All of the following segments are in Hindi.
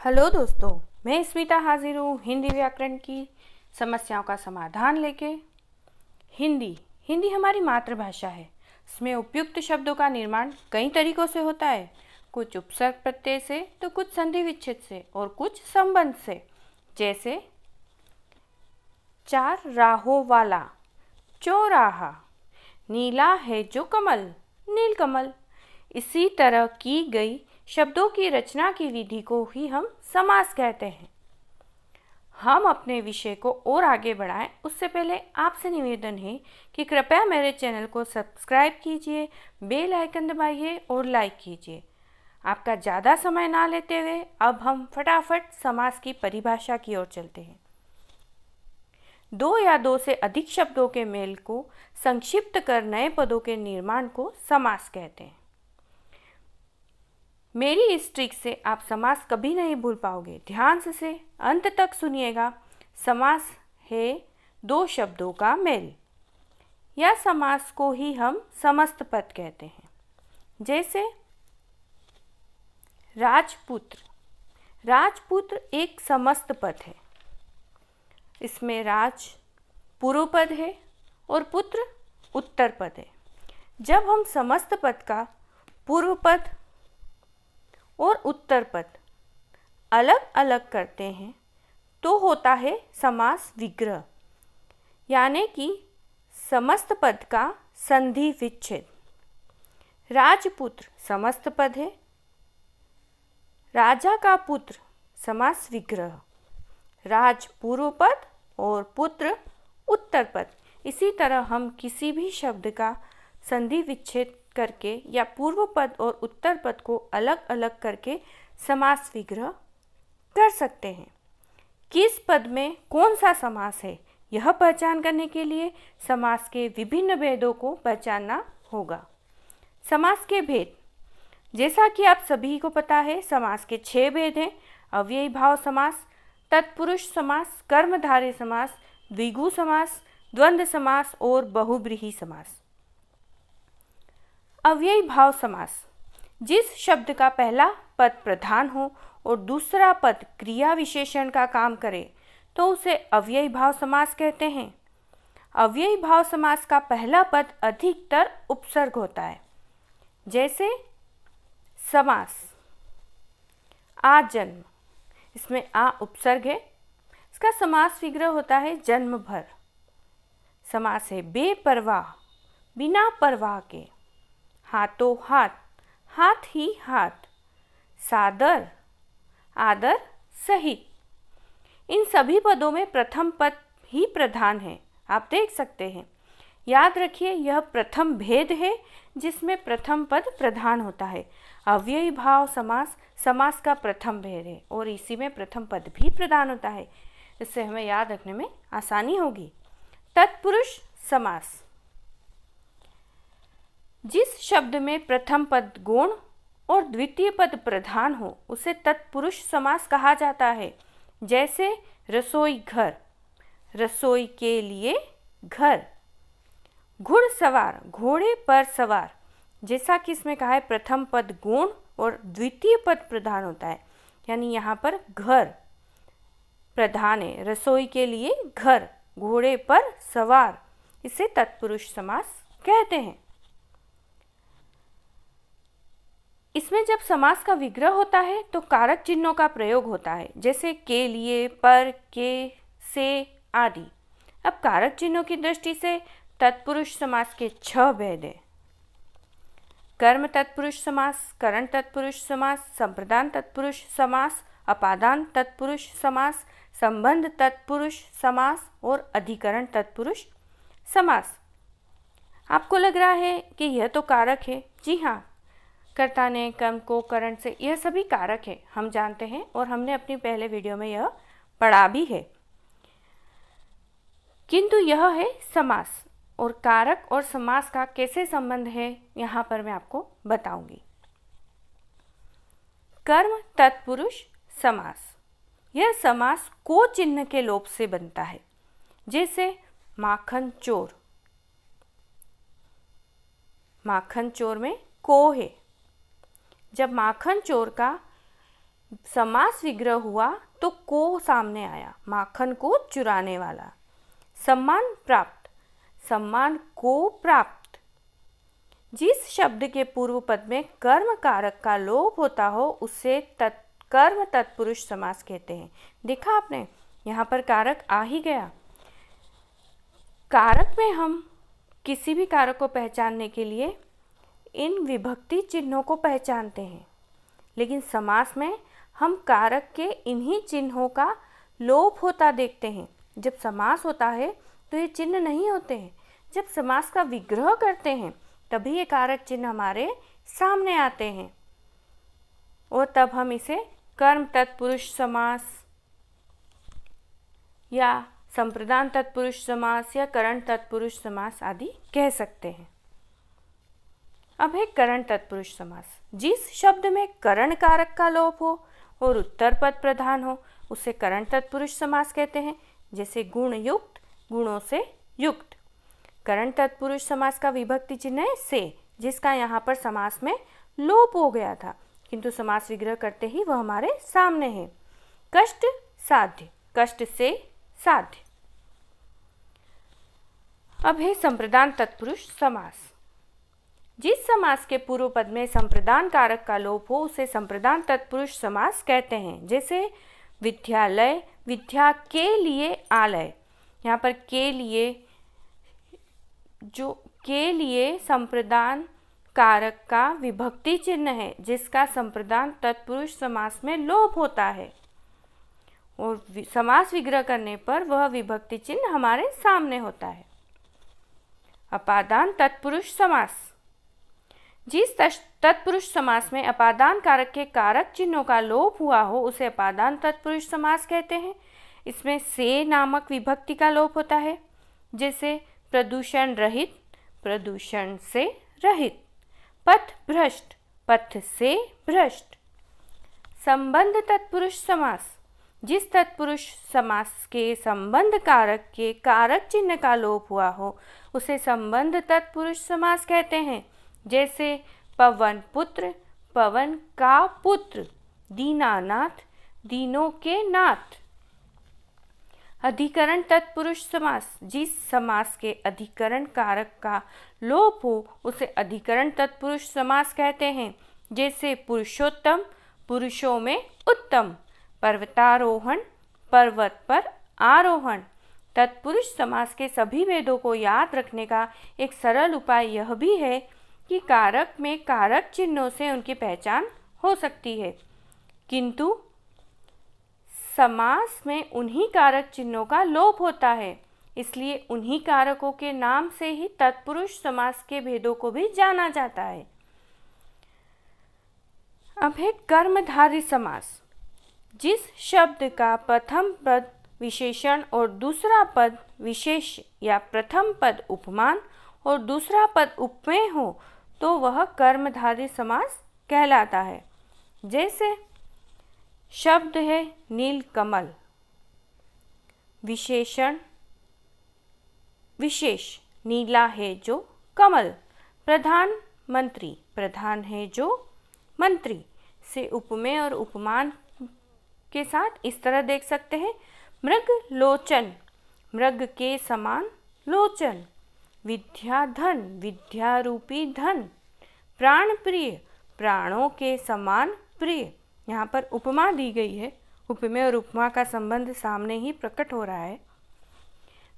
हेलो दोस्तों, मैं स्मिता हाजिर हूँ हिंदी व्याकरण की समस्याओं का समाधान लेके। हिंदी हमारी मातृभाषा है। इसमें उपयुक्त शब्दों का निर्माण कई तरीकों से होता है। कुछ उपसर्ग प्रत्यय से तो कुछ संधि विच्छेद से और कुछ संबंध से। जैसे चार राहों वाला चौराहा, नीला है जो कमल नीलकमल। इसी तरह की गई शब्दों की रचना की विधि को ही हम समास कहते हैं। हम अपने विषय को और आगे बढ़ाएं उससे पहले आपसे निवेदन है कि कृपया मेरे चैनल को सब्सक्राइब कीजिए, बेल आइकन दबाइए और लाइक कीजिए। आपका ज़्यादा समय ना लेते हुए अब हम फटाफट समास की परिभाषा की ओर चलते हैं। दो या दो से अधिक शब्दों के मेल को संक्षिप्त कर नए पदों के निर्माण को समास कहते हैं। मेरी इस ट्रिक से आप समास कभी नहीं भूल पाओगे। ध्यान से अंत तक सुनिएगा। समास है दो शब्दों का मेल। या समास को ही हम समस्त पद कहते हैं। जैसे राजपुत्र एक समस्त पद है। इसमें राज पूर्व पद है और पुत्र उत्तर पद है। जब हम समस्त पद का पूर्व पद और उत्तर पद अलग अलग करते हैं तो होता है समास विग्रह, यानी कि समस्त पद का संधि विच्छेद। राजपुत्र समस्त पद है, राजा का पुत्र समास विग्रह, राज पूर्व पद और पुत्र उत्तर पद। इसी तरह हम किसी भी शब्द का संधि विच्छेद करके या पूर्व पद और उत्तर पद को अलग अलग करके समास विग्रह कर सकते हैं। किस पद में कौन सा समास है यह पहचान करने के लिए समास के विभिन्न भेदों को पहचानना होगा। समास के भेद, जैसा कि आप सभी को पता है, समास के 6 भेद हैं। अव्ययी भाव समास, तत्पुरुष समास, कर्मधारय समास, द्विगु समास, द्वंद्व समास और बहुब्रीहि समास। अव्ययी भाव समास, जिस शब्द का पहला पद प्रधान हो और दूसरा पद क्रिया विशेषण का काम करे तो उसे अव्ययी भाव समास कहते हैं। अव्ययी भाव समास का पहला पद अधिकतर उपसर्ग होता है। जैसे समास आजन्म, इसमें आ उपसर्ग है। इसका समास विग्रह होता है जन्म भर। समास है बेपरवाह, बिना परवाह के। हाथों हाथ, हाथ ही हाथ। सादर, आदर सहित। इन सभी पदों में प्रथम पद ही प्रधान है, आप देख सकते हैं। याद रखिए, यह प्रथम भेद है जिसमें प्रथम पद प्रधान होता है। अव्ययी भाव समास समास का प्रथम भेद है और इसी में प्रथम पद भी प्रधान होता है। इससे हमें याद रखने में आसानी होगी। तत्पुरुष समास, जिस शब्द में प्रथम पद गौण और द्वितीय पद प्रधान हो उसे तत्पुरुष समास कहा जाता है। जैसे रसोई घर, रसोई के लिए घर। घुड़सवार, घोड़े पर सवार। जैसा कि इसमें कहा है प्रथम पद गौण और द्वितीय पद प्रधान होता है, यानी यहाँ पर घर प्रधान है। रसोई के लिए घर, घोड़े पर सवार, इसे तत्पुरुष समास कहते हैं। इसमें जब समास का विग्रह होता है तो कारक चिन्हों का प्रयोग होता है। जैसे के लिए, पर, के, से आदि। अब कारक चिन्हों की दृष्टि से तत्पुरुष समास के 6 भेद हैं। कर्म तत्पुरुष समास, करण तत्पुरुष समास, संप्रदान तत्पुरुष समास, अपादान तत्पुरुष समास, संबंध तत्पुरुष समास और अधिकरण तत्पुरुष समास। आपको लग रहा है कि यह तो कारक है। जी हाँ, कर्ता ने, कर्म को, करण से, यह सभी कारक है, हम जानते हैं और हमने अपनी पहले वीडियो में यह पढ़ा भी है। किंतु यह है समास, और कारक और समास का कैसे संबंध है यहाँ पर मैं आपको बताऊंगी। कर्म तत्पुरुष समास, यह समास को चिन्ह के लोप से बनता है। जैसे माखन चोर, माखन चोर में को है। जब माखन चोर का समास विग्रह हुआ तो को सामने आया, माखन को चुराने वाला। सम्मान प्राप्त, सम्मान को प्राप्त। जिस शब्द के पूर्व पद में कर्म कारक का लोप होता हो उसे कर्म तत्पुरुष समास कहते हैं। देखा आपने, यहाँ पर कारक आ ही गया। कारक में हम किसी भी कारक को पहचानने के लिए इन विभक्ति चिन्हों को पहचानते हैं, लेकिन समास में हम कारक के इन्हीं चिन्हों का लोप होता देखते हैं। जब समास होता है तो ये चिन्ह नहीं होते हैं। जब समास का विग्रह करते हैं तभी ये कारक चिन्ह हमारे सामने आते हैं और तब हम इसे कर्म तत्पुरुष समास या संप्रदान तत्पुरुष समास या करण तत्पुरुष समास आदि कह सकते हैं। अब है करण तत्पुरुष समास। जिस शब्द में करण कारक का लोप हो और उत्तर पद प्रधान हो उसे करण तत्पुरुष समास कहते हैं। जैसे गुण युक्त, गुणों से युक्त। करण तत्पुरुष समास का विभक्ति चिन्ह है से, जिसका यहाँ पर समास में लोप हो गया था, किंतु समास विग्रह करते ही वह हमारे सामने है। कष्ट साध्य, कष्ट से साध्य। अब है संप्रदान तत्पुरुष समास। जिस समास के पूर्व पद में संप्रदान कारक का लोप हो उसे संप्रदान तत्पुरुष समास कहते हैं। जैसे विद्यालय, विद्या के लिए आलय। यहाँ पर के लिए, जो के लिए संप्रदान कारक का विभक्ति चिन्ह है जिसका संप्रदान तत्पुरुष समास में लोप होता है और समास विग्रह करने पर वह विभक्ति चिन्ह हमारे सामने होता है। अपादान तत्पुरुष समास। जिस तत्पुरुष समास में अपादान कारक के कारक चिन्हों का लोप हुआ हो उसे अपादान तत्पुरुष समास कहते हैं। इसमें से नामक विभक्ति का लोप होता है। जैसे प्रदूषण रहित, प्रदूषण से रहित। पथ भ्रष्ट, पथ से भ्रष्ट। संबंध तत्पुरुष समास। जिस तत्पुरुष समास के संबंध कारक के कारक चिन्ह का लोप हुआ हो उसे संबंध तत्पुरुष समास कहते हैं। जैसे पवन पुत्र, पवन का पुत्र। दीनानाथ, दीनों के नाथ। अधिकरण तत्पुरुष समास। जिस समास के अधिकरण कारक का लोप हो उसे अधिकरण तत्पुरुष समास कहते हैं। जैसे पुरुषोत्तम, पुरुषों में उत्तम। पर्वतारोहण, पर्वत पर आरोहण। तत्पुरुष समास के सभी भेदों को याद रखने का एक सरल उपाय यह भी है कि कारक में कारक चिन्हों से उनकी पहचान हो सकती है, किंतु समास में उन्हीं कारक चिन्हों का लोप होता है, इसलिए उन्हीं कारकों के नाम से ही तत्पुरुष समास के भेदों को भी जाना जाता है। अब है कर्मधारय समास। जिस शब्द का प्रथम पद विशेषण और दूसरा पद विशेष या प्रथम पद उपमान और दूसरा पद उपमेय हो तो वह कर्मधारय समास कहलाता है। जैसे शब्द है नीलकमल, विशेषण विशेष नीला है जो कमल। प्रधानमंत्री, प्रधान है जो मंत्री। से उपमेय और उपमान के साथ इस तरह देख सकते हैं। मृग लोचन, मृग के समान लोचन। विद्या धन, विद्या रूपी धन। प्राण प्रिय, प्राणों के समान प्रिय। यहाँ पर उपमा दी गई है, उपमेय और उपमा का संबंध सामने ही प्रकट हो रहा है।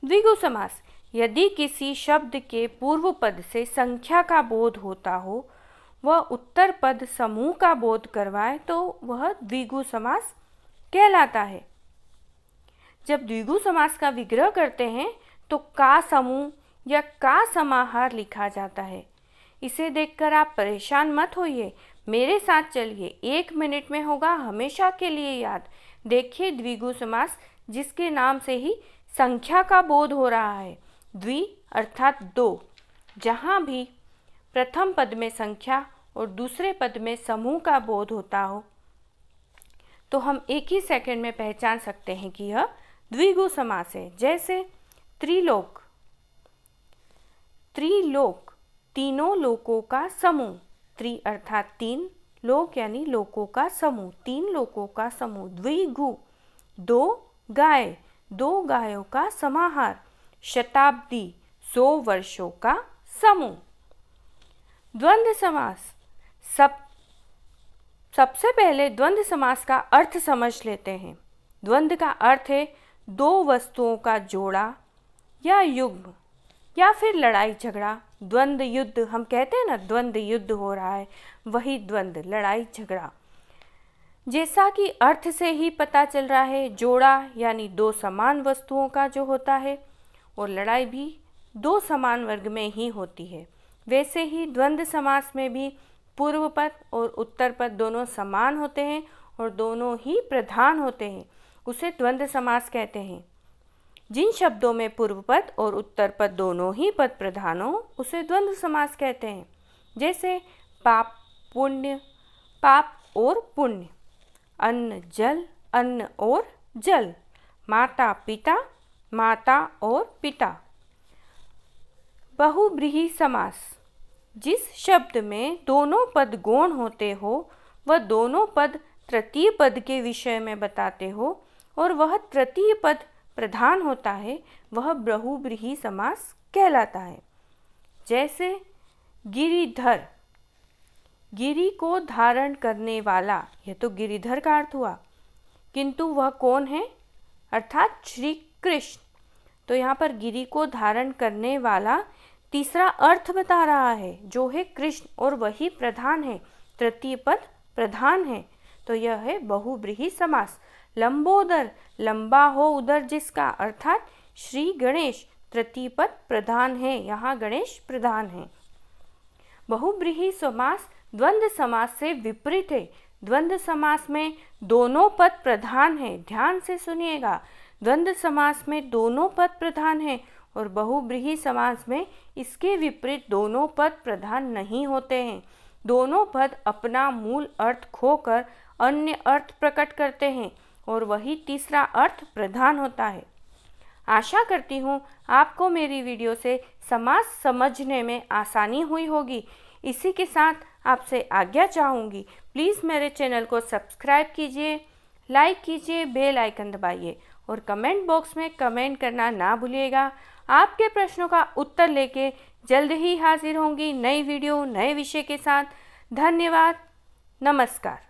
द्विगु समास। यदि किसी शब्द के पूर्व पद से संख्या का बोध होता हो, वह उत्तर पद समूह का बोध करवाए तो वह द्विगु समास कहलाता है। जब द्विगु समास का विग्रह करते हैं तो का समूह या का समाहार लिखा जाता है। इसे देखकर आप परेशान मत होइए, मेरे साथ चलिए, 1 मिनट में होगा हमेशा के लिए याद। देखिए द्विगु समास जिसके नाम से ही संख्या का बोध हो रहा है। द्वि अर्थात 2। जहाँ भी प्रथम पद में संख्या और दूसरे पद में समूह का बोध होता हो तो हम एक ही सेकंड में पहचान सकते हैं कि यह द्विगु समास है। जैसे त्रिलोक, त्रिलोक तीनों लोकों का समूह। त्रि अर्थात 3, लोक यानी लोकों का समूह, 3 लोकों का समूह। द्विगु 2 गाय, 2 गायों का समाहार। शताब्दी 100 वर्षों का समूह। द्वंद्व समास। सबसे पहले द्वंद्व समास का अर्थ समझ लेते हैं। द्वंद्व का अर्थ है 2 वस्तुओं का जोड़ा या युग्म या फिर लड़ाई झगड़ा। द्वंद्व युद्ध हम कहते हैं ना, द्वंद्व युद्ध हो रहा है, वही द्वंद्व, लड़ाई झगड़ा। जैसा कि अर्थ से ही पता चल रहा है, जोड़ा यानी 2 समान वस्तुओं का जो होता है, और लड़ाई भी 2 समान वर्ग में ही होती है। वैसे ही द्वंद्व समास में भी पूर्व पद और उत्तर पद दोनों समान होते हैं और दोनों ही प्रधान होते हैं, उसे द्वंद्व समास कहते हैं। जिन शब्दों में पूर्व पद और उत्तर पद दोनों ही पद प्रधान हो, उसे द्वंद्व समास कहते हैं। जैसे पाप पुण्य, पाप और पुण्य। अन्न जल, अन्न और जल। माता पिता, माता और पिता। बहुब्रीहि समास। जिस शब्द में दोनों पद गौण होते हो, वह दोनों पद तृतीय पद के विषय में बताते हो और वह तृतीय पद प्रधान होता है, वह बहुब्रीहि समास कहलाता है। जैसे गिरिधर, गिरि को धारण करने वाला, यह तो गिरिधर का अर्थ हुआ, किंतु वह कौन है? अर्थात श्री कृष्ण। तो यहाँ पर गिरि को धारण करने वाला तीसरा अर्थ बता रहा है, जो है कृष्ण, और वही प्रधान है, तृतीय पद प्रधान है, तो यह है बहुब्रीहि समास। लंबोदर, लंबा हो उदर जिसका, अर्थात श्री गणेश, तृतीय पद प्रधान है, यहाँ गणेश प्रधान है। बहुब्रीहि समास द्वंद्व समास से विपरीत है। द्वंद्व समास में दोनों पद प्रधान है, ध्यान से सुनिएगा। द्वंद्व समास में दोनों पद प्रधान है और बहुब्रीहि समास में इसके विपरीत दोनों पद प्रधान नहीं होते हैं। दोनों पद अपना मूल अर्थ खोकर अन्य अर्थ प्रकट करते हैं और वही तीसरा अर्थ प्रधान होता है। आशा करती हूँ आपको मेरी वीडियो से समास समझने में आसानी हुई होगी। इसी के साथ आपसे आज्ञा चाहूँगी, प्लीज़ मेरे चैनल को सब्सक्राइब कीजिए, लाइक कीजिए, बेल आइकन दबाइए और कमेंट बॉक्स में कमेंट करना ना भूलिएगा। आपके प्रश्नों का उत्तर लेके जल्द ही हाजिर होंगी नई वीडियो नए विषय के साथ। धन्यवाद, नमस्कार।